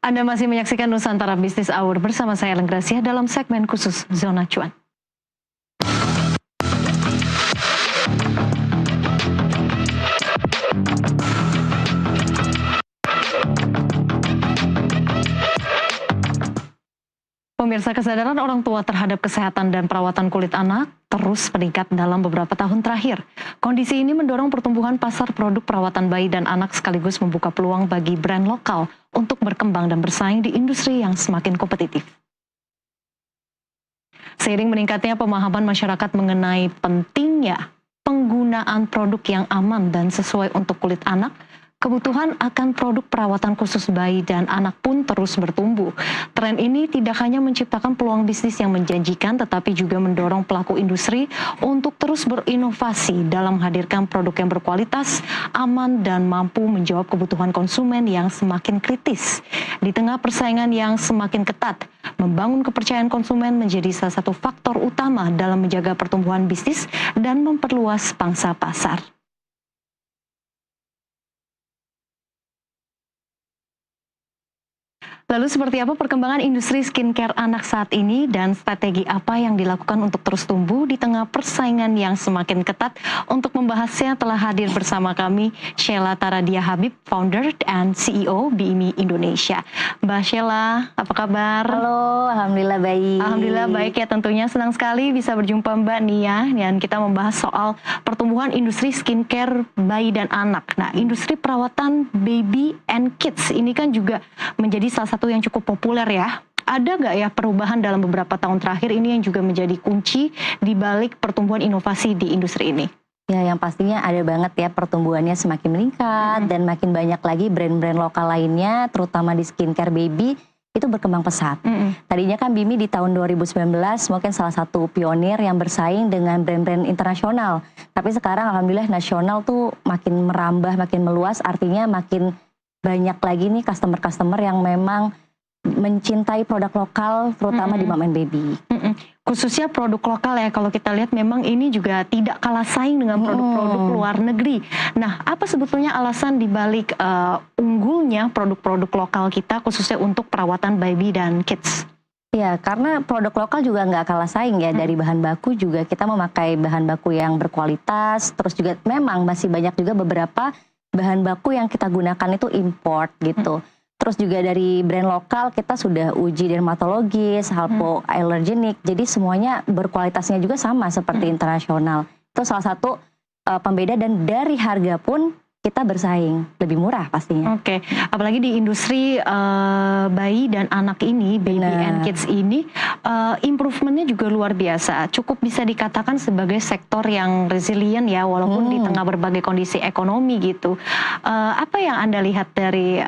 Anda masih menyaksikan Nusantara Business Hour bersama saya Ellen Gracia dalam segmen khusus Zona Cuan. Pemirsa, kesadaran orang tua terhadap kesehatan dan perawatan kulit anak terus meningkat dalam beberapa tahun terakhir. Kondisi ini mendorong pertumbuhan pasar produk perawatan bayi dan anak sekaligus membuka peluang bagi brand lokal untuk berkembang dan bersaing di industri yang semakin kompetitif. Seiring meningkatnya pemahaman masyarakat mengenai pentingnya penggunaan produk yang aman dan sesuai untuk kulit anak, kebutuhan akan produk perawatan khusus bayi dan anak pun terus bertumbuh. Tren ini tidak hanya menciptakan peluang bisnis yang menjanjikan, tetapi juga mendorong pelaku industri untuk terus berinovasi dalam menghadirkan produk yang berkualitas, aman, dan mampu menjawab kebutuhan konsumen yang semakin kritis. Di tengah persaingan yang semakin ketat, membangun kepercayaan konsumen menjadi salah satu faktor utama dalam menjaga pertumbuhan bisnis dan memperluas pangsa pasar. Lalu seperti apa perkembangan industri skincare anak saat ini dan strategi apa yang dilakukan untuk terus tumbuh di tengah persaingan yang semakin ketat? Untuk membahasnya telah hadir bersama kami Sheila Taradia Habib, Founder and CEO BIMI Indonesia. Mbak Sheila, apa kabar? Halo, Alhamdulillah baik. Alhamdulillah baik ya, tentunya senang sekali bisa berjumpa Mbak Nia dan kita membahas soal pertumbuhan industri skincare bayi dan anak. Nah, industri perawatan baby and kids ini kan juga menjadi salah satu yang cukup populer ya. Ada nggak ya perubahan dalam beberapa tahun terakhir ini yang juga menjadi kunci di balik pertumbuhan inovasi di industri ini? Ya, yang pastinya ada banget ya, pertumbuhannya semakin meningkat dan makin banyak lagi brand-brand lokal lainnya, terutama di skincare baby itu berkembang pesat. Tadinya kan BIMI di tahun 2019 mungkin salah satu pionir yang bersaing dengan brand-brand internasional. Tapi sekarang alhamdulillah nasional tuh makin merambah, makin meluas, artinya makin banyak lagi nih customer-customer yang memang mencintai produk lokal, terutama di mom and baby. Khususnya produk lokal ya, kalau kita lihat memang ini juga tidak kalah saing dengan produk-produk luar negeri. Nah, apa sebetulnya alasan dibalik unggulnya produk-produk lokal kita, khususnya untuk perawatan baby dan kids? Ya, karena produk lokal juga nggak kalah saing ya, dari bahan baku juga kita memakai bahan baku yang berkualitas, terus juga memang masih banyak juga beberapa bahan baku yang kita gunakan itu import gitu. Terus juga dari brand lokal kita sudah uji dermatologis, hypoallergenic, jadi semuanya berkualitasnya juga sama seperti internasional. Itu salah satu pembeda, dan dari harga pun kita bersaing lebih murah pastinya. Oke, apalagi di industri bayi dan anak ini, baby and kids ini, improvementnya juga luar biasa. Cukup bisa dikatakan sebagai sektor yang resilient ya, walaupun di tengah berbagai kondisi ekonomi gitu. Apa yang Anda lihat dari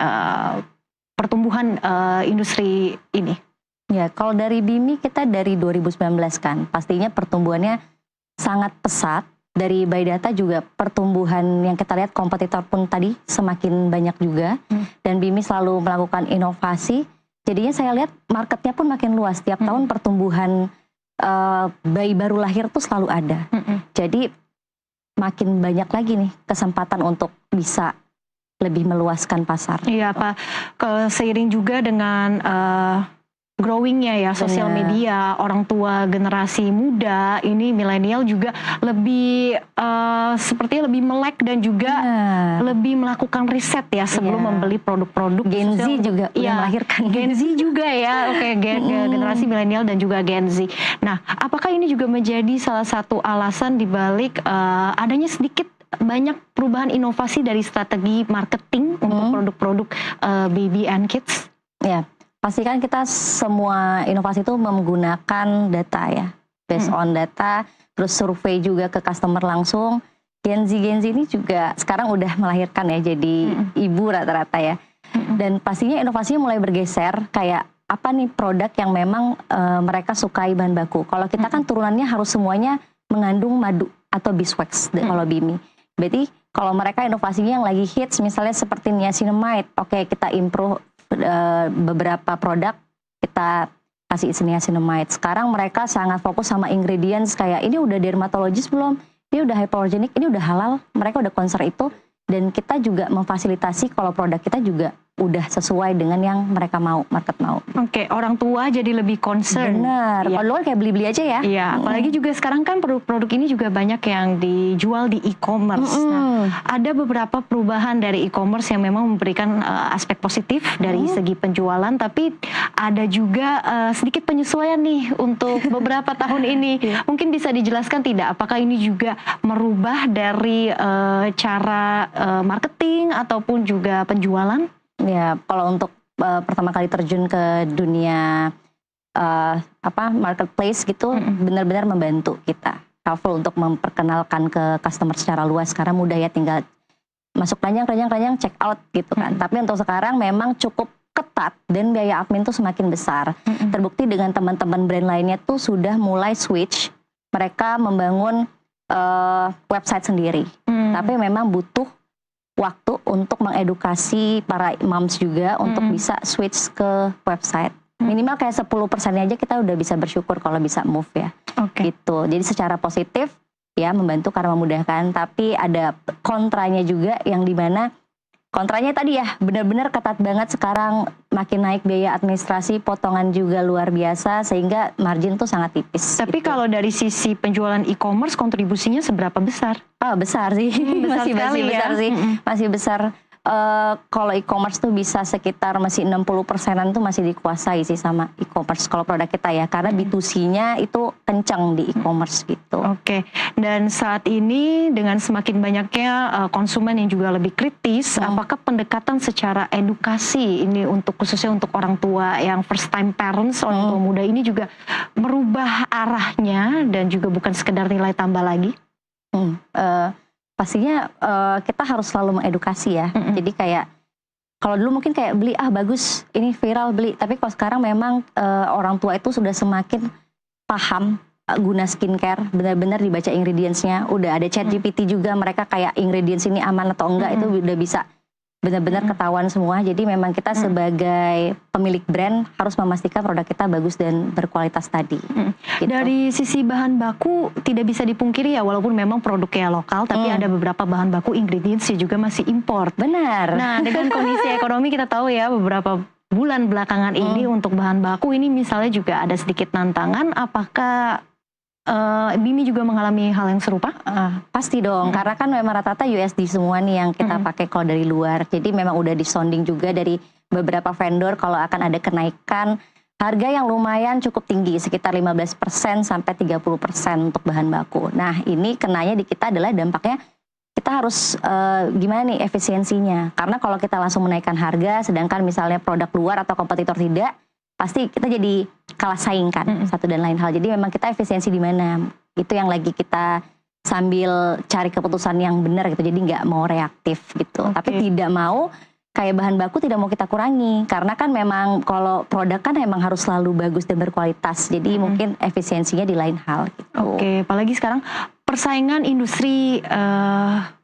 pertumbuhan industri ini? Ya, kalau dari BIMI kita dari 2019 kan, pastinya pertumbuhannya sangat pesat. Dari by data juga pertumbuhan yang kita lihat kompetitor pun tadi semakin banyak juga. Dan BIMI selalu melakukan inovasi. Jadinya saya lihat marketnya pun makin luas. Tiap tahun pertumbuhan bayi baru lahir tuh selalu ada. Jadi makin banyak lagi nih kesempatan untuk bisa lebih meluaskan pasar. Iya Pak, seiring juga dengan growingnya ya sosial media, orang tua generasi muda ini milenial juga lebih sepertinya lebih melek dan juga lebih melakukan riset ya sebelum membeli produk-produk. Gen Z juga udah melahirkan. Gen Z juga ya, oke, generasi milenial dan juga Gen Z. Nah, apakah ini juga menjadi salah satu alasan dibalik adanya sedikit banyak perubahan inovasi dari strategi marketing untuk produk-produk baby and kids? Ya. Pastikan kita semua inovasi itu menggunakan data ya, based on data, terus survei juga ke customer langsung. Gen Z ini juga sekarang udah melahirkan ya, jadi ibu rata-rata ya. Dan pastinya inovasinya mulai bergeser, kayak apa nih produk yang memang mereka sukai bahan baku. Kalau kita kan turunannya harus semuanya mengandung madu atau beeswax kalau BIMI. Berarti kalau mereka inovasinya yang lagi hits misalnya seperti niacinamide, oke, kita improve beberapa produk, kita kasih niacinamide. Sekarang mereka sangat fokus sama ingredients, kayak ini udah dermatologis belum, ini udah hypoallergenic, ini udah halal, mereka udah concern itu. Dan kita juga memfasilitasi kalau produk kita juga udah sesuai dengan yang mereka mau, market mau. Oke, orang tua jadi lebih concern. Benar. Iya. Kalau dulu kan kayak beli-beli aja ya. Iya, apalagi juga sekarang kan produk-produk ini juga banyak yang dijual di e-commerce. Nah, ada beberapa perubahan dari e-commerce yang memang memberikan aspek positif dari segi penjualan, tapi ada juga sedikit penyesuaian nih untuk beberapa tahun ini. Mungkin bisa dijelaskan tidak, apakah ini juga merubah dari cara marketing ataupun juga penjualan? Ya, kalau untuk pertama kali terjun ke dunia marketplace gitu, benar-benar membantu kita helpful untuk memperkenalkan ke customer secara luas. Karena mudah ya, tinggal masuk keranjang check out gitu kan. Tapi untuk sekarang memang cukup ketat dan biaya admin tuh semakin besar. Terbukti dengan teman-teman brand lainnya tuh sudah mulai switch, mereka membangun website sendiri. Tapi memang butuh waktu untuk mengedukasi para moms juga untuk bisa switch ke website. Minimal kayak 10% aja kita udah bisa bersyukur kalau bisa move ya. Gitu. Jadi secara positif ya membantu karena memudahkan, tapi ada kontranya juga yang dimana kontranya tadi ya benar-benar ketat banget sekarang, makin naik biaya administrasi, potongan juga luar biasa sehingga margin tuh sangat tipis. Tapi gitu. kalau dari sisi penjualan e-commerce kontribusinya seberapa besar? Oh, besar sih. Besar sekali ya. Besar sih. Masih besar. Kalau e-commerce tuh bisa sekitar masih 60%-an tuh masih dikuasai sih sama e-commerce kalau produk kita ya, karena B2C-nya itu kencang di e-commerce gitu. Oke, dan saat ini dengan semakin banyaknya konsumen yang juga lebih kritis, apakah pendekatan secara edukasi ini untuk khususnya untuk orang tua yang first time parents, orang tua muda ini juga merubah arahnya dan juga bukan sekedar nilai tambah lagi? Pastinya kita harus selalu mengedukasi ya. Jadi kayak kalau dulu mungkin kayak beli bagus, ini viral beli. Tapi kalau sekarang memang orang tua itu sudah semakin paham guna skincare, benar-benar dibaca ingredients-nya. Udah ada ChatGPT juga, mereka kayak ingredients ini aman atau enggak itu udah bisa benar-benar ketahuan semua. Jadi memang kita sebagai pemilik brand harus memastikan produk kita bagus dan berkualitas tadi. Gitu. Dari sisi bahan baku tidak bisa dipungkiri ya, walaupun memang produknya lokal, tapi ada beberapa bahan baku ingredients juga masih import. Benar. Nah, dengan kondisi ekonomi kita tahu ya beberapa bulan belakangan ini untuk bahan baku ini misalnya juga ada sedikit tantangan. Apakah Bimi juga mengalami hal yang serupa? Pasti dong, karena kan memang rata-rata USD semua nih yang kita pakai kalau dari luar. Jadi memang udah disonding juga dari beberapa vendor kalau akan ada kenaikan harga yang lumayan cukup tinggi, sekitar 15% sampai 30% untuk bahan baku. Nah, ini kenanya di kita adalah dampaknya kita harus gimana nih efisiensinya. Karena kalau kita langsung menaikkan harga, sedangkan misalnya produk luar atau kompetitor tidak, pasti kita jadi kalah saing kan, satu dan lain hal. Jadi memang kita efisiensi di mana, itu yang lagi kita sambil cari keputusan yang benar gitu. Jadi nggak mau reaktif gitu, tapi tidak mau kayak bahan baku tidak mau kita kurangi, karena kan memang kalau produk kan memang harus selalu bagus dan berkualitas. Jadi mungkin efisiensinya di lain hal gitu. Apalagi sekarang persaingan industri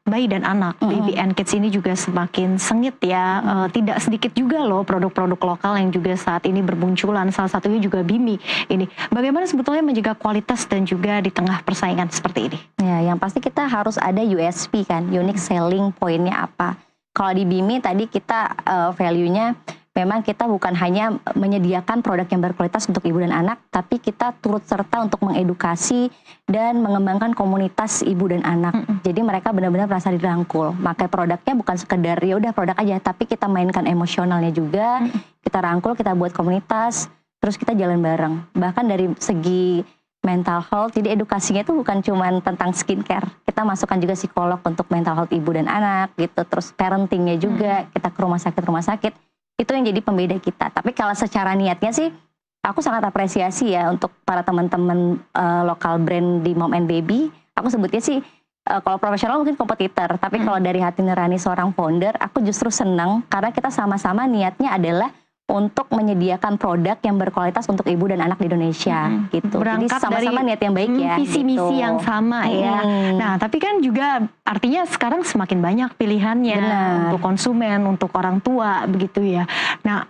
bayi dan anak, baby and kids ini juga semakin sengit ya. Tidak sedikit juga loh produk-produk lokal yang juga saat ini bermunculan. Salah satunya juga Bimi ini. Bagaimana sebetulnya menjaga kualitas dan juga di tengah persaingan seperti ini? Ya, yang pasti kita harus ada USP kan, unique selling point-nya apa. Kalau di Bimi tadi kita value-nya memang kita bukan hanya menyediakan produk yang berkualitas untuk ibu dan anak, tapi kita turut serta untuk mengedukasi dan mengembangkan komunitas ibu dan anak. Jadi mereka benar-benar merasa dirangkul. Maka produknya bukan sekedar ya udah produk aja, tapi kita mainkan emosionalnya juga. Kita rangkul, kita buat komunitas, terus kita jalan bareng. Bahkan dari segi mental health, jadi edukasinya itu bukan cuma tentang skincare. Kita masukkan juga psikolog untuk mental health ibu dan anak gitu. Terus parentingnya juga, kita ke rumah sakit. Itu yang jadi pembeda kita. Tapi kalau secara niatnya sih, aku sangat apresiasi ya untuk para teman-teman lokal brand di Mom and Baby. Aku sebutnya sih, kalau profesional mungkin kompetitor. Tapi kalau dari hati nurani seorang founder, aku justru senang karena kita sama-sama niatnya adalah untuk menyediakan produk yang berkualitas untuk ibu dan anak di Indonesia gitu. Berangkat jadi sama-sama dari niat yang baik ya. Visi misi gitu. yang sama ya. Nah, tapi kan juga artinya sekarang semakin banyak pilihannya untuk konsumen, untuk orang tua begitu ya. Nah,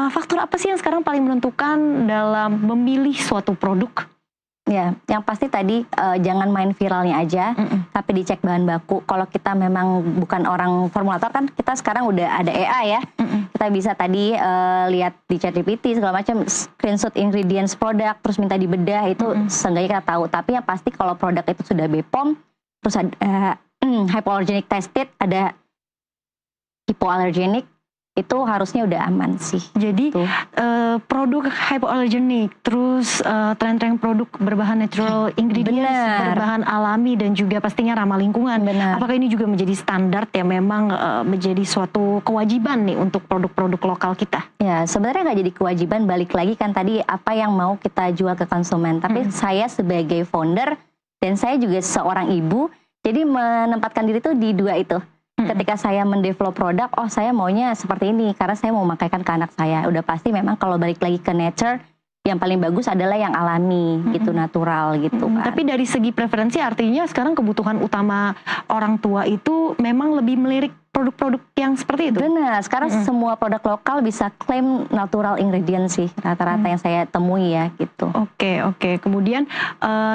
faktor apa sih yang sekarang paling menentukan dalam memilih suatu produk? Ya, yang pasti tadi jangan main viralnya aja, tapi dicek bahan baku. Kalau kita memang bukan orang formulator kan, kita sekarang udah ada AI ya. kita bisa tadi lihat di ChatGPT segala macam, screenshot ingredients produk, terus minta dibedah, itu seenggaknya kita tahu. Tapi yang pasti kalau produk itu sudah BPOM, terus ada hypoallergenic tested, ada hypoallergenic, itu harusnya udah aman sih. Jadi Tuh. produk hypoallergenic, terus tren-tren produk berbahan natural ingredients, Benar. berbahan alami dan juga pastinya ramah lingkungan. Benar. Apakah ini juga menjadi standar yang memang menjadi suatu kewajiban nih untuk produk-produk lokal kita? Ya, sebenarnya nggak jadi kewajiban, balik lagi kan tadi apa yang mau kita jual ke konsumen. Tapi saya sebagai founder dan saya juga seorang ibu, jadi menempatkan diri tuh di dua itu. Ketika saya mendevelop produk, oh saya maunya seperti ini karena saya mau memakaikan ke anak saya. Udah pasti memang kalau balik lagi ke nature, yang paling bagus adalah yang alami gitu, natural gitu kan. Tapi dari segi preferensi artinya sekarang kebutuhan utama orang tua itu memang lebih melirik produk-produk yang seperti itu? Benar, sekarang semua produk lokal bisa klaim natural ingredient sih rata-rata yang saya temui ya gitu. Oke. Kemudian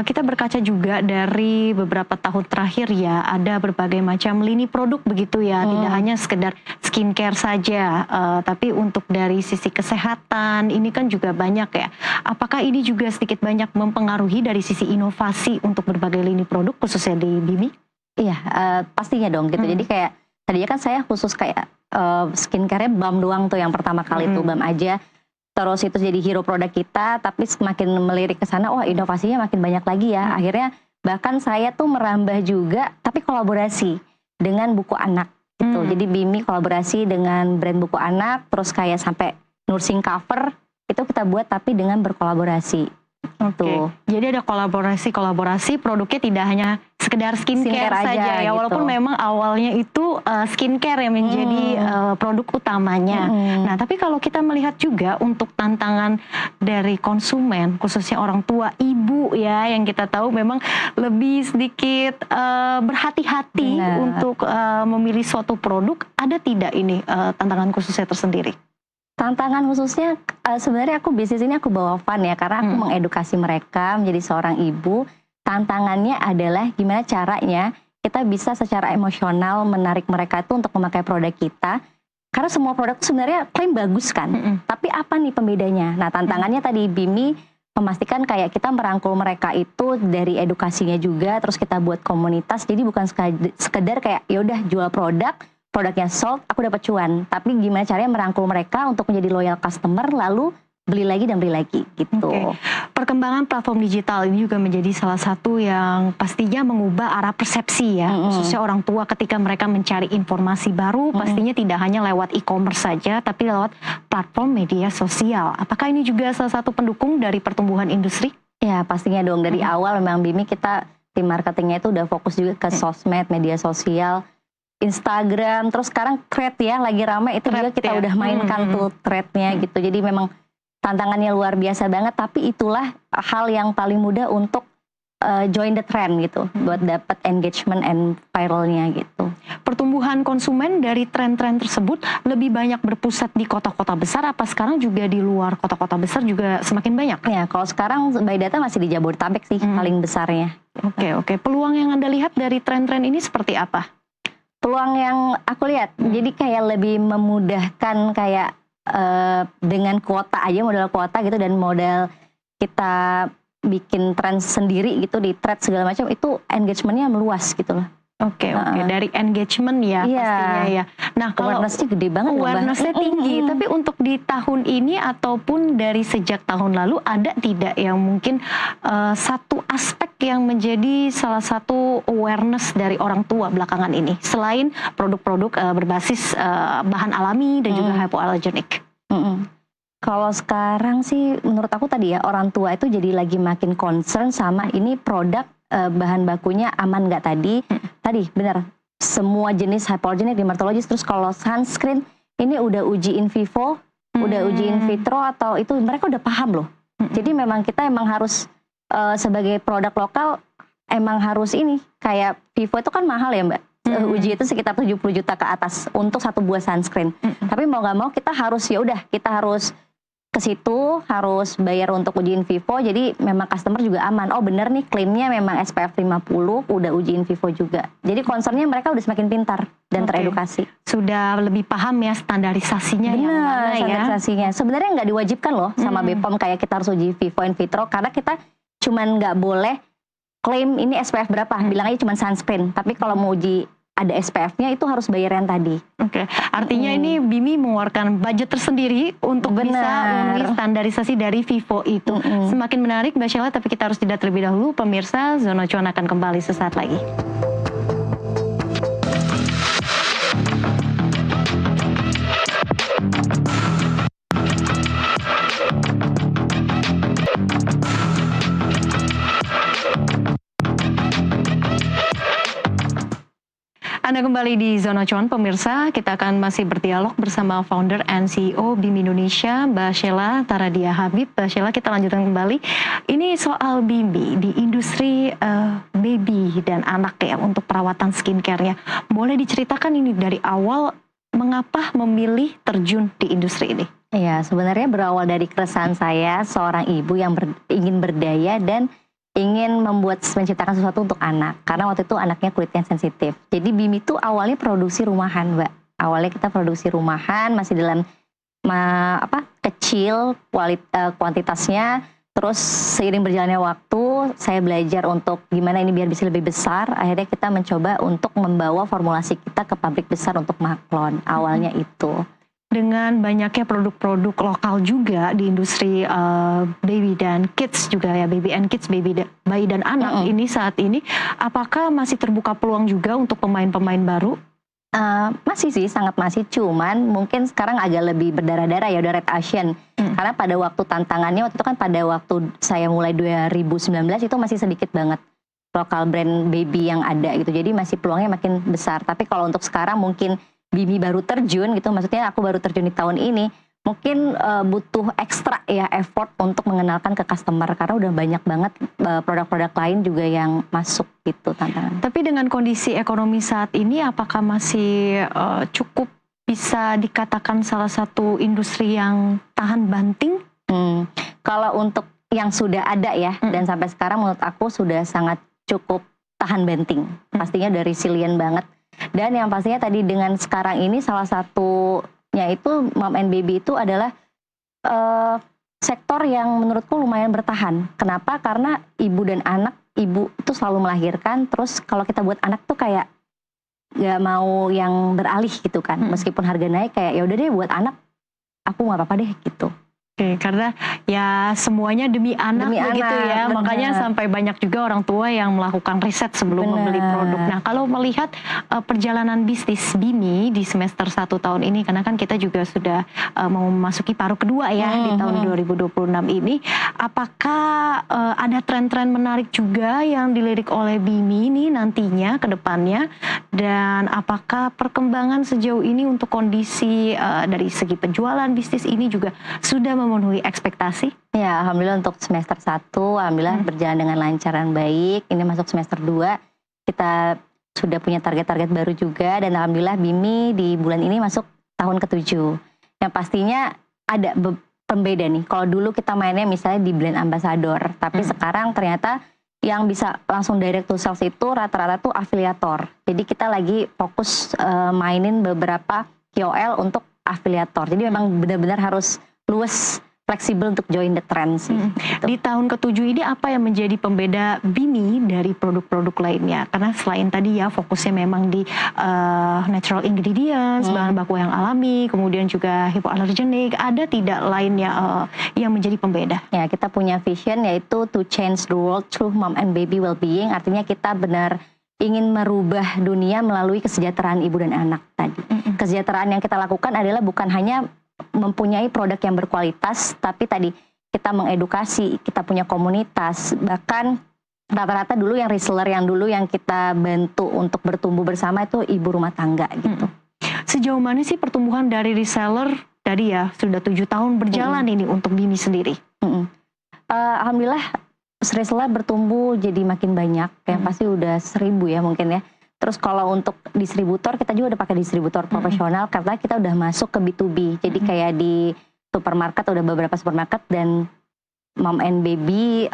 kita berkaca juga dari beberapa tahun terakhir ya, ada berbagai macam lini produk begitu ya, tidak hanya sekedar skincare saja, tapi untuk dari sisi kesehatan ini kan juga banyak ya. Apakah ini juga sedikit banyak mempengaruhi dari sisi inovasi untuk berbagai lini produk khususnya di Bimi? Iya, pastinya dong gitu. Jadi kayak tadinya kan saya khusus kayak skincare-nya balm doang tuh yang pertama kali tuh, balm aja. Terus itu jadi hero produk kita, tapi semakin melirik ke sana, wah inovasinya makin banyak lagi ya. Akhirnya bahkan saya tuh merambah juga, tapi kolaborasi dengan buku anak gitu. Jadi Bimi kolaborasi dengan brand buku anak, terus kayak sampai nursing cover, itu kita buat tapi dengan berkolaborasi. Tuh. Jadi ada kolaborasi produknya tidak hanya sekedar skincare saja ya, gitu. walaupun memang awalnya itu skincare yang menjadi produk utamanya. Nah, tapi kalau kita melihat juga untuk tantangan dari konsumen, khususnya orang tua, ibu ya, yang kita tahu memang lebih sedikit berhati-hati untuk memilih suatu produk, ada tidak ini tantangan khususnya tersendiri? Tantangan khususnya sebenarnya aku bisnis ini aku bawa fun ya, karena aku mengedukasi mereka menjadi seorang ibu. Tantangannya adalah gimana caranya kita bisa secara emosional menarik mereka itu untuk memakai produk kita. Karena semua produk itu sebenarnya klaim bagus kan, tapi apa nih pembedanya? Nah tantangannya tadi Bimi memastikan kayak kita merangkul mereka itu dari edukasinya juga, terus kita buat komunitas. Jadi bukan sekedar kayak ya udah jual produknya sold, aku dapat cuan. Tapi gimana caranya merangkul mereka untuk menjadi loyal customer, lalu beli lagi dan beli lagi gitu. Perkembangan platform digital ini juga menjadi salah satu yang pastinya mengubah arah persepsi ya, khususnya orang tua ketika mereka mencari informasi baru, pastinya tidak hanya lewat e-commerce saja, tapi lewat platform media sosial. Apakah ini juga salah satu pendukung dari pertumbuhan industri? Ya pastinya dong, dari awal memang Bimi kita tim marketingnya itu udah fokus juga ke sosmed, media sosial, Instagram, terus sekarang thread ya lagi ramai itu juga kita udah mainkan tuh threadnya gitu. Jadi memang tantangannya luar biasa banget, tapi itulah hal yang paling mudah untuk join the trend gitu, buat dapat engagement and viralnya gitu. Pertumbuhan konsumen dari tren-tren tersebut lebih banyak berpusat di kota-kota besar, apa sekarang juga di luar kota-kota besar juga semakin banyak? Ya kalau sekarang by data masih di Jabodetabek sih paling besarnya. Oke. Peluang yang Anda lihat dari tren-tren ini seperti apa? Peluang yang aku lihat, jadi kayak lebih memudahkan kayak dengan kuota aja, modal kuota gitu, dan modal kita bikin tren sendiri gitu di thread segala macam, itu engagementnya meluas gitu loh. Oke. Dari engagement ya pastinya ya. Nah kalau awareness-nya gede banget, awareness-nya tinggi, tapi untuk di tahun ini ataupun dari sejak tahun lalu ada tidak yang mungkin satu aspek yang menjadi salah satu awareness dari orang tua belakangan ini selain produk-produk berbasis bahan alami dan juga hypoallergenic? Kalau sekarang sih menurut aku tadi ya, orang tua itu jadi lagi makin concern sama ini produk bahan bakunya aman nggak tadi. Tadi benar, semua jenis hypoallergenic, dermatologis, terus kalau sunscreen ini udah uji in vivo, udah uji in vitro, atau itu mereka udah paham loh. Jadi memang kita emang harus sebagai produk lokal emang harus ini, kayak Vivo itu kan mahal ya Mbak. Uji itu sekitar 70 juta ke atas untuk satu buah sunscreen. Tapi mau nggak mau kita harus, ya udah kita harus ke situ harus bayar untuk uji in vivo, jadi memang customer juga aman. Oh bener nih klaimnya memang SPF 50, udah uji in vivo juga. Jadi concernnya mereka udah semakin pintar dan teredukasi. Sudah lebih paham ya standarisasinya yang mana Bener, ya. standarisasinya. Sebenarnya nggak diwajibkan loh sama BPOM kayak kita harus uji vivo in vitro, karena kita cuman nggak boleh klaim ini SPF berapa, bilang aja cuman sunscreen. Tapi kalau mau uji ada SPF-nya itu harus bayar yang tadi. Oke, artinya ini Bimi mengeluarkan budget tersendiri untuk bisa memenuhi standarisasi dari Vivo itu. Semakin menarik Mbak Sheila, tapi kita harus jeda terlebih dahulu. Pemirsa, Zona Cuan akan kembali sesaat lagi. Anda kembali di Zona Cuan, pemirsa. Kita akan masih berdialog bersama founder and CEO Bimi Indonesia, Mbak Sheila Taradia Habib. Mbak Sheila, kita lanjutkan kembali. Ini soal Bimi di industri baby dan anak ya, untuk perawatan skincare-nya. Boleh diceritakan ini dari awal, mengapa memilih terjun di industri ini? Iya, sebenarnya berawal dari keresahan saya, seorang ibu yang ingin berdaya dan ingin menciptakan sesuatu untuk anak, karena waktu itu anaknya kulitnya sensitif. Jadi Bimi itu awalnya produksi rumahan, Mbak. Awalnya kita produksi rumahan, masih dalam kecil kuantitasnya. Terus seiring berjalannya waktu, saya belajar untuk gimana ini biar bisa lebih besar. Akhirnya kita mencoba untuk membawa formulasi kita ke pabrik besar untuk maklon. Awalnya itu. Dengan banyaknya produk-produk lokal juga di industri baby dan kids juga ya, baby and kids, bayi dan anak ini saat ini, apakah masih terbuka peluang juga untuk pemain-pemain baru? Masih sih, sangat masih. Cuman mungkin sekarang agak lebih berdarah-darah ya, udah red ocean. Karena pada waktu tantangannya, waktu itu kan pada waktu saya mulai 2019 itu masih sedikit banget lokal brand baby yang ada gitu. Jadi masih peluangnya makin besar. Tapi kalau untuk sekarang mungkin Bimi baru terjun gitu, maksudnya aku baru terjun di tahun ini, mungkin butuh ekstra ya effort untuk mengenalkan ke customer, karena udah banyak banget produk-produk lain juga yang masuk gitu tantangan. Tapi dengan kondisi ekonomi saat ini, apakah masih cukup bisa dikatakan salah satu industri yang tahan banting? Kalau untuk yang sudah ada ya, dan sampai sekarang menurut aku sudah sangat cukup tahan banting. Pastinya udah resilient banget. Dan yang pastinya tadi dengan sekarang ini salah satunya itu mom and baby itu adalah sektor yang menurutku lumayan bertahan. Kenapa? Karena ibu dan anak, ibu itu selalu melahirkan, terus kalau kita buat anak tuh kayak gak mau yang beralih gitu kan. Meskipun harga naik kayak ya udah deh buat anak, aku gak apa-apa deh gitu. Oke, karena ya semuanya demi anak begitu ya, makanya sampai banyak juga orang tua yang melakukan riset sebelum membeli produk. Nah, kalau melihat perjalanan bisnis Bimi di semester 1 tahun ini, karena kan kita juga sudah mau memasuki paruh kedua ya di tahun 2026 ini, apakah ada tren-tren menarik juga yang dilirik oleh Bimi ini nantinya ke depannya, dan apakah perkembangan sejauh ini untuk kondisi dari segi penjualan bisnis ini juga sudah memenuhi ekspektasi? Ya, alhamdulillah untuk semester 1, alhamdulillah berjalan dengan lancar dan baik. Ini masuk semester 2, kita sudah punya target-target baru juga, dan alhamdulillah Bimi di bulan ini masuk tahun ke-7. Yang pastinya ada pembeda nih. Kalau dulu kita mainnya misalnya di brand ambassador, tapi sekarang ternyata yang bisa langsung direct to sales itu rata-rata tuh afiliator. Jadi kita lagi fokus mainin beberapa KOL untuk afiliator. Jadi memang benar-benar harus luas, fleksibel untuk join the trends. Gitu. Di tahun ke-7 ini apa yang menjadi pembeda Bimi dari produk-produk lainnya? Karena selain tadi ya fokusnya memang di natural ingredients, bahan baku yang alami, kemudian juga hypoallergenic, ada tidak lainnya yang menjadi pembeda? Ya, kita punya vision yaitu to change the world through mom and baby well-being. Artinya kita benar ingin merubah dunia melalui kesejahteraan ibu dan anak tadi. Kesejahteraan yang kita lakukan adalah bukan hanya mempunyai produk yang berkualitas, tapi tadi kita mengedukasi, kita punya komunitas, bahkan rata-rata dulu yang reseller yang dulu yang kita bantu untuk bertumbuh bersama itu ibu rumah tangga gitu. Sejauh mana sih pertumbuhan dari reseller tadi ya, sudah 7 tahun berjalan ini untuk Bimi sendiri? Alhamdulillah reseller bertumbuh jadi makin banyak, yang pasti udah 1000 ya mungkin ya. Terus kalau untuk distributor, kita juga udah pakai distributor profesional karena kita udah masuk ke B2B. Jadi kayak di supermarket, udah beberapa supermarket, dan mom and baby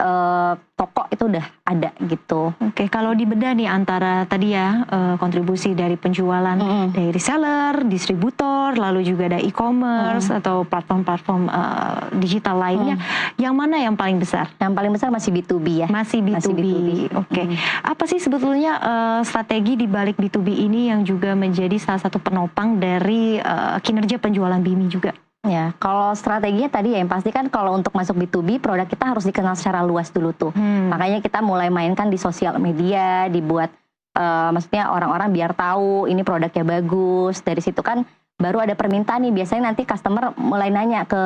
toko itu udah ada gitu. Oke, kalau dibedah nih antara tadi ya kontribusi dari penjualan dari reseller, distributor, lalu juga ada e-commerce atau platform-platform digital lainnya, yang mana yang paling besar? Yang paling besar masih B2B ya. Masih B2B. Oke. Apa sih sebetulnya strategi di balik B2B ini yang juga menjadi salah satu penopang dari kinerja penjualan Bimi juga? Ya, kalau strateginya tadi ya yang pasti kan kalau untuk masuk B2B produk kita harus dikenal secara luas dulu tuh. Makanya kita mulai mainkan di sosial media, dibuat maksudnya orang-orang biar tahu ini produknya bagus. Dari situ kan baru ada permintaan nih, biasanya nanti customer mulai nanya ke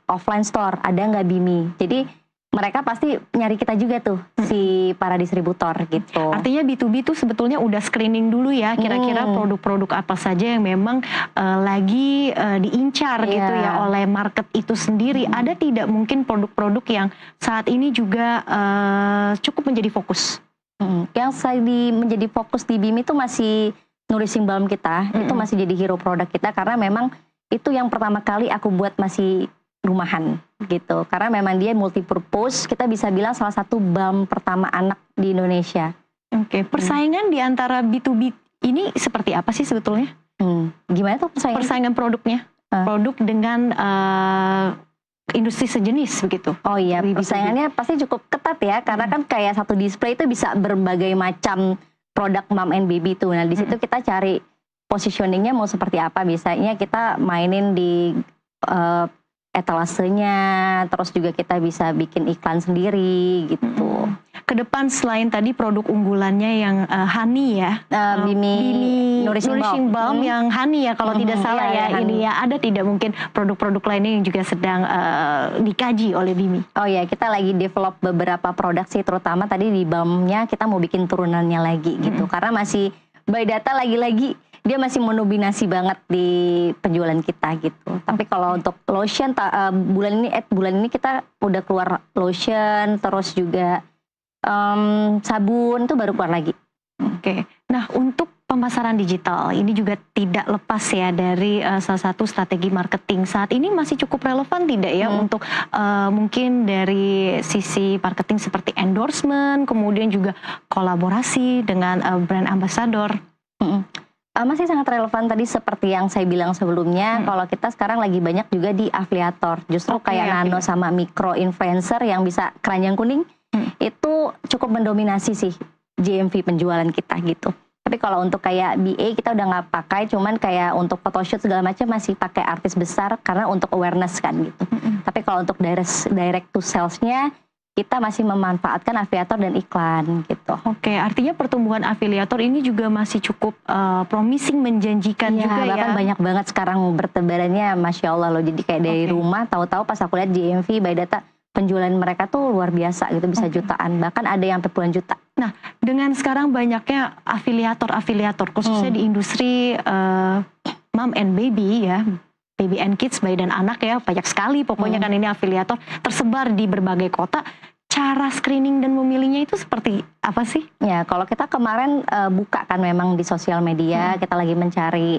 offline store, ada nggak Bimi. Jadi mereka pasti nyari kita juga tuh, si para distributor gitu. Artinya B2B tuh sebetulnya udah screening dulu ya, kira-kira produk-produk apa saja yang memang lagi diincar gitu ya oleh market itu sendiri. Ada tidak mungkin produk-produk yang saat ini juga cukup menjadi fokus? Yang menjadi fokus di Bimi itu masih nourishing balm kita, itu masih jadi hero produk kita karena memang itu yang pertama kali aku buat masih rumahan gitu, karena memang dia multi purpose, kita bisa bilang salah satu balm pertama anak di Indonesia. Oke, persaingan di antara B2B ini seperti apa sih sebetulnya? Gimana tuh persaingan produknya? Produk dengan industri sejenis begitu. Oh iya, persaingannya pasti cukup ketat ya, karena kan kayak satu display itu bisa berbagai macam produk mom and baby tuh. Nah di situ kita cari positioningnya mau seperti apa. Biasanya kita mainin di etalasenya, terus juga kita bisa bikin iklan sendiri gitu. Kedepan selain tadi produk unggulannya yang honey ya, Bimi Nourishing Balm yang honey ya kalau tidak salah ya, ini ya, ada tidak mungkin produk-produk lainnya yang juga sedang dikaji oleh Bimi? Oh ya, kita lagi develop beberapa produk sih, terutama tadi di balmnya kita mau bikin turunannya lagi gitu, karena masih by data lagi-lagi dia masih mendominasi banget di penjualan kita gitu. Tapi kalau untuk lotion bulan ini kita udah keluar lotion, terus juga sabun itu baru keluar lagi. Oke. Nah, untuk pemasaran digital ini juga tidak lepas ya dari salah satu strategi marketing. Saat ini masih cukup relevan tidak ya untuk mungkin dari sisi marketing seperti endorsement, kemudian juga kolaborasi dengan brand ambassador? Masih sangat relevan tadi seperti yang saya bilang sebelumnya. Kalau kita sekarang lagi banyak juga di afiliator, justru kayak nano sama mikro influencer yang bisa keranjang kuning itu cukup mendominasi sih GMV penjualan kita gitu. Tapi kalau untuk kayak BA kita udah nggak pakai, cuman kayak untuk photoshoot segala macam masih pakai artis besar karena untuk awareness kan gitu. Tapi kalau untuk direct to salesnya kita masih memanfaatkan afiliator dan iklan gitu. Oke, artinya pertumbuhan afiliator ini juga masih cukup promising, menjanjikan juga ya. Bahkan banyak banget sekarang bertebarannya, Masya Allah loh. Jadi kayak dari rumah, tahu-tahu pas aku lihat GMV by data penjualan mereka tuh luar biasa gitu, bisa jutaan. Bahkan ada yang sampai puluhan juta. Nah, dengan sekarang banyaknya afiliator khususnya di industri mom and baby ya, baby and kids, bayi dan anak ya, banyak sekali pokoknya kan ini afiliator tersebar di berbagai kota. Cara screening dan memilihnya itu seperti apa sih? Ya, kalau kita kemarin buka kan memang di sosial media, kita lagi mencari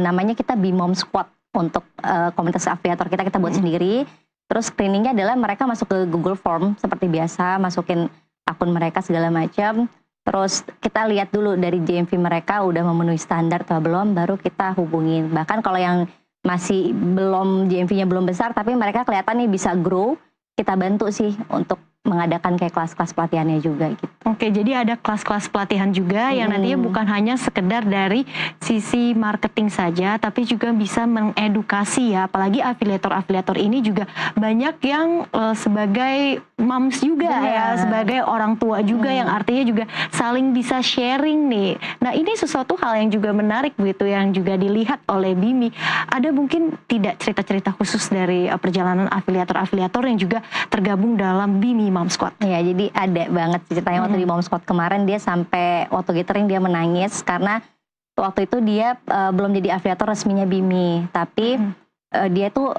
namanya kita Bimom Squad untuk komunitas afiliator kita buat sendiri. Terus screeningnya adalah mereka masuk ke Google Form seperti biasa, masukin akun mereka segala macam. Terus kita lihat dulu dari GMV mereka udah memenuhi standar atau belum, baru kita hubungin. Bahkan kalau yang masih belum, GMV-nya belum besar, tapi mereka kelihatan nih bisa grow, kita bantu sih untuk mengadakan kayak kelas-kelas pelatihannya juga gitu. Oke, jadi ada kelas-kelas pelatihan juga yang nantinya bukan hanya sekedar dari sisi marketing saja, tapi juga bisa mengedukasi ya, apalagi afiliator-afiliator ini juga banyak yang sebagai moms juga ya, sebagai orang tua juga yang artinya juga saling bisa sharing nih. Nah, ini sesuatu hal yang juga menarik begitu, yang juga dilihat oleh Bimi. Ada mungkin tidak cerita-cerita khusus dari perjalanan afiliator-afiliator yang juga tergabung dalam Bimi Mom Squad? Ya, jadi ada banget ceritanya waktu di Mom Squad kemarin, dia sampai waktu gathering dia menangis karena waktu itu dia belum jadi afiliator resminya Bimi, tapi dia tuh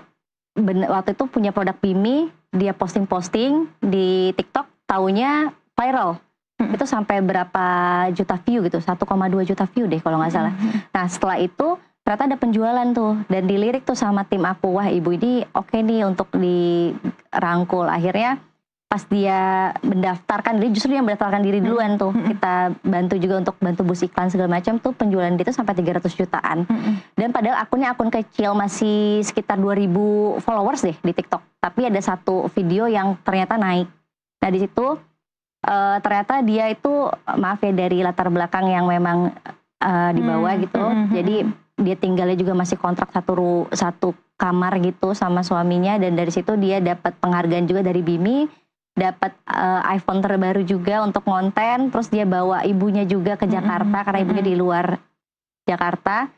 waktu itu punya produk Bimi, dia posting-posting di TikTok, taunya viral. Itu sampai berapa juta view gitu, 1,2 juta view deh kalau nggak salah. Nah, setelah itu ternyata ada penjualan tuh, dan dilirik tuh sama tim aku, wah ibu ini oke nih untuk dirangkul. Akhirnya pas dia mendaftarkan diri, justru dia mendaftarkan diri duluan tuh, kita bantu juga untuk bantu bus iklan segala macam tuh, penjualan dia tuh sampai 300 jutaan. Dan padahal akunnya akun kecil, masih sekitar 2000 followers deh di TikTok, tapi ada satu video yang ternyata naik. Nah di situ ternyata dia itu, maaf ya, dari latar belakang yang memang di bawah gitu. Jadi dia tinggalnya juga masih kontrak satu kamar gitu sama suaminya, dan dari situ dia dapat penghargaan juga dari BIMI, dapat iPhone terbaru juga untuk konten. Terus dia bawa ibunya juga ke Jakarta karena ibunya di luar Jakarta.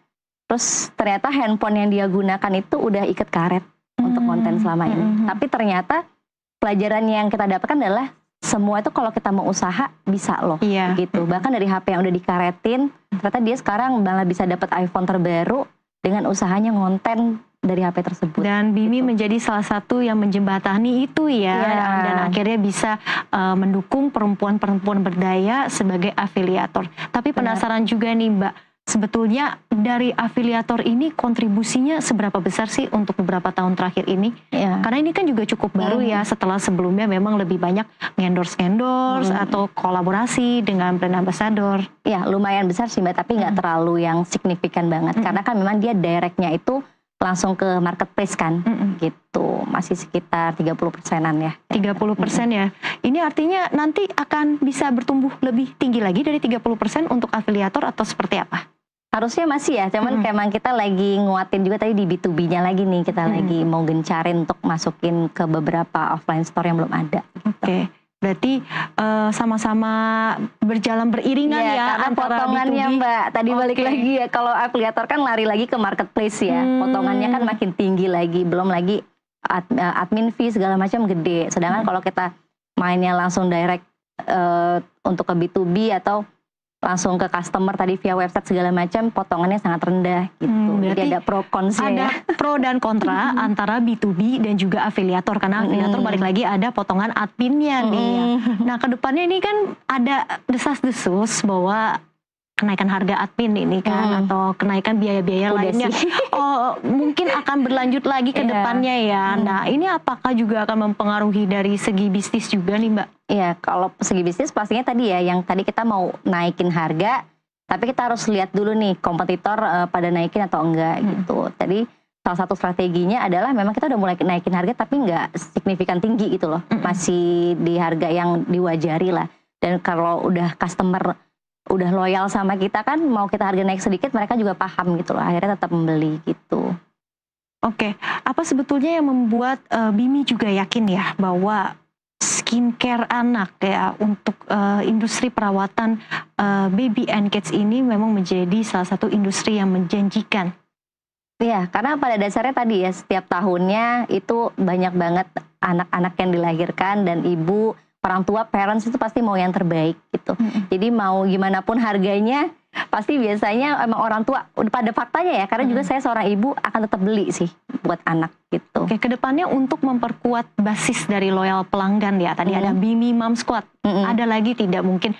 Terus ternyata handphone yang dia gunakan itu udah ikat karet untuk konten selama ini. Tapi ternyata pelajaran yang kita dapatkan adalah semua itu kalau kita mau usaha bisa loh, gitu. Bahkan dari HP yang udah dikaretin, ternyata dia sekarang malah bisa dapat iPhone terbaru dengan usahanya ngonten dari HP tersebut. Dan BIMI menjadi salah satu yang menjembatani itu ya, dan akhirnya bisa mendukung perempuan-perempuan berdaya sebagai afiliator. Tapi penasaran juga nih Mbak, sebetulnya dari afiliator ini kontribusinya seberapa besar sih untuk beberapa tahun terakhir ini? Karena ini kan juga cukup baru ya, setelah sebelumnya memang lebih banyak endorse atau kolaborasi dengan brand ambassador. Ya lumayan besar sih Mbak, tapi nggak terlalu yang signifikan banget. Karena kan memang dia directnya itu langsung ke marketplace kan, gitu. Masih sekitar 30%-an ya. 30% ya. Ini artinya nanti akan bisa bertumbuh lebih tinggi lagi dari 30% untuk afiliator atau seperti apa? Harusnya masih ya, cuman memang kita lagi nguatin juga tadi di B2B-nya lagi nih, kita lagi mau gencarin untuk masukin ke beberapa offline store yang belum ada. Oke. Berarti sama-sama berjalan beriringan ya karena antara potongannya B2B. Mbak, tadi balik lagi ya, kalau afiliator kan lari lagi ke marketplace ya, potongannya kan makin tinggi lagi, belum lagi admin fee segala macam gede. Sedangkan kalau kita mainnya langsung direct untuk ke B2B atau langsung ke customer tadi via website segala macam, potongannya sangat rendah gitu. Jadi ada pro consnya. Ada pro dan kontra antara B2B dan juga afiliator, karena afiliator balik lagi ada potongan adminnya nih ya. Nah kedepannya ini kan ada desas-desus bahwa kenaikan harga admin ini kan, atau kenaikan biaya-biaya lainnya mungkin akan berlanjut lagi ke depannya ya. Nah ini apakah juga akan mempengaruhi dari segi bisnis juga nih Mbak? Iya, kalau segi bisnis pastinya tadi ya, yang tadi kita mau naikin harga, tapi kita harus lihat dulu nih kompetitor pada naikin atau enggak gitu. Tadi salah satu strateginya adalah memang kita udah mulai naikin harga tapi nggak signifikan tinggi gitu loh, masih di harga yang diwajari lah. Dan kalau udah customer udah loyal sama kita kan, mau kita harga naik sedikit mereka juga paham gitu loh, akhirnya tetap membeli gitu. Oke, apa sebetulnya yang membuat BIMI juga yakin ya bahwa skincare anak ya untuk industri perawatan baby and kids ini memang menjadi salah satu industri yang menjanjikan? Iya, karena pada dasarnya tadi ya, setiap tahunnya itu banyak banget anak-anak yang dilahirkan, dan ibu, orang tua, parents itu pasti mau yang terbaik gitu. Jadi mau gimana pun harganya, pasti biasanya emang orang tua, pada faktanya ya, karena juga saya seorang ibu akan tetap beli sih buat anak gitu. Oke, kedepannya untuk memperkuat basis dari loyal pelanggan ya, tadi ada BIMI Mom Squad, ada lagi tidak mungkin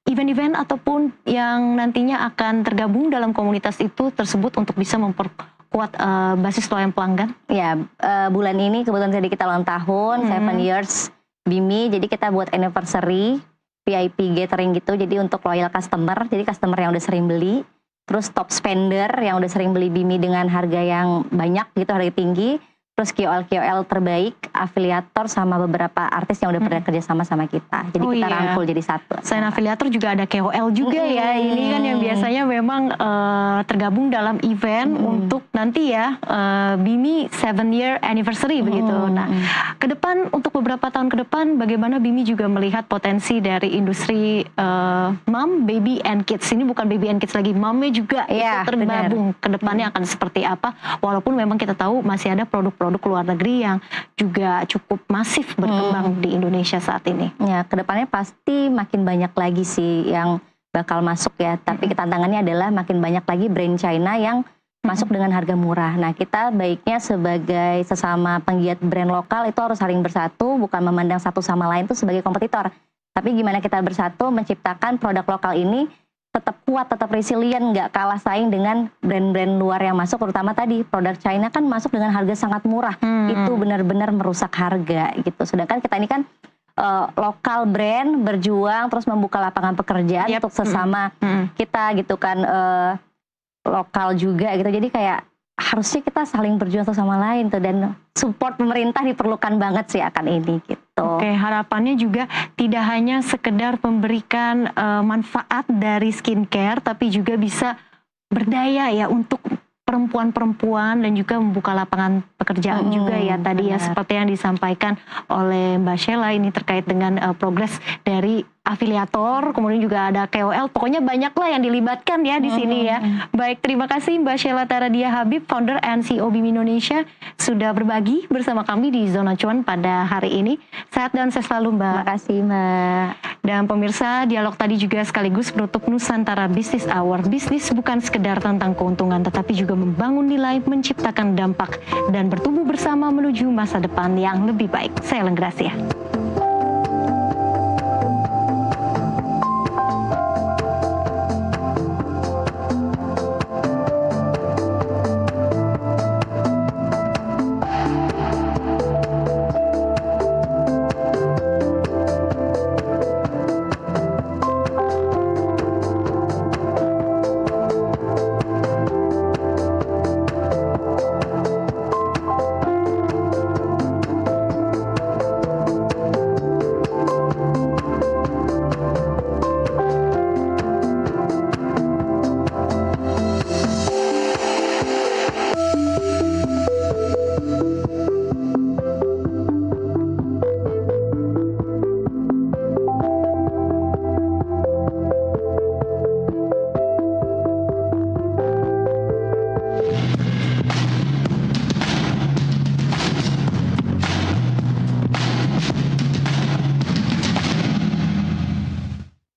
event-event ataupun yang nantinya akan tergabung dalam komunitas itu tersebut untuk bisa memperkuat basis loyal pelanggan? Ya, bulan ini kebetulan tadi kita ulang tahun, 7 years BIMI, jadi kita buat anniversary, VIP gathering gitu, jadi untuk loyal customer, jadi customer yang udah sering beli, terus top spender yang udah sering beli BIMI dengan harga yang banyak gitu, harga tinggi, terus KOL terbaik, afiliator, sama beberapa artis yang udah pernah kerja sama kita. Jadi kita rangkul jadi satu. Selain afiliator juga ada KOL juga ya. Ini kan yang biasanya memang tergabung dalam event untuk nanti ya BIMI 7-year anniversary begitu. Nah, ke depan untuk beberapa tahun ke depan bagaimana BIMI juga melihat potensi dari industri mom, baby and kids. Ini bukan baby and kids lagi, momnya juga itu tergabung. Ke depannya akan seperti apa? Walaupun memang kita tahu masih ada produk luar negeri yang juga cukup masif berkembang di Indonesia saat ini. Ya, kedepannya pasti makin banyak lagi sih yang bakal masuk ya. Tapi tantangannya adalah makin banyak lagi brand China yang masuk dengan harga murah. Nah, kita baiknya sebagai sesama penggiat brand lokal itu harus saling bersatu, bukan memandang satu sama lain itu sebagai kompetitor. Tapi gimana kita bersatu menciptakan produk lokal ini tetap kuat, tetap resilient, nggak kalah saing dengan brand-brand luar yang masuk, terutama tadi produk China kan masuk dengan harga sangat murah, itu benar-benar merusak harga gitu. Sedangkan kita ini kan lokal brand berjuang terus membuka lapangan pekerjaan untuk sesama kita gitu kan, lokal juga gitu. Jadi kayak harusnya kita saling berjuang satu sama lain tuh, dan support pemerintah diperlukan banget sih akan ini gitu. Oke, harapannya juga tidak hanya sekedar memberikan manfaat dari skincare, tapi juga bisa berdaya ya untuk perempuan-perempuan dan juga membuka lapangan pekerjaan juga ya tadi ya, seperti yang disampaikan oleh Mbak Sheila ini terkait dengan progres dari afiliator, kemudian juga ada KOL, pokoknya banyak lah yang dilibatkan ya di sini ya. Baik, terima kasih Mbak Sheila Taradia Habib, founder and CEO BIM Indonesia, sudah berbagi bersama kami di Zona Cuan pada hari ini. Sehat dan sukses selalu Mbak. Terima kasih Mbak. Dan pemirsa, dialog tadi juga sekaligus penutup Nusantara Business Hour. Bisnis bukan sekedar tentang keuntungan, tetapi juga membangun nilai, menciptakan dampak, dan bertumbuh bersama menuju masa depan yang lebih baik. Saya Lenggracia.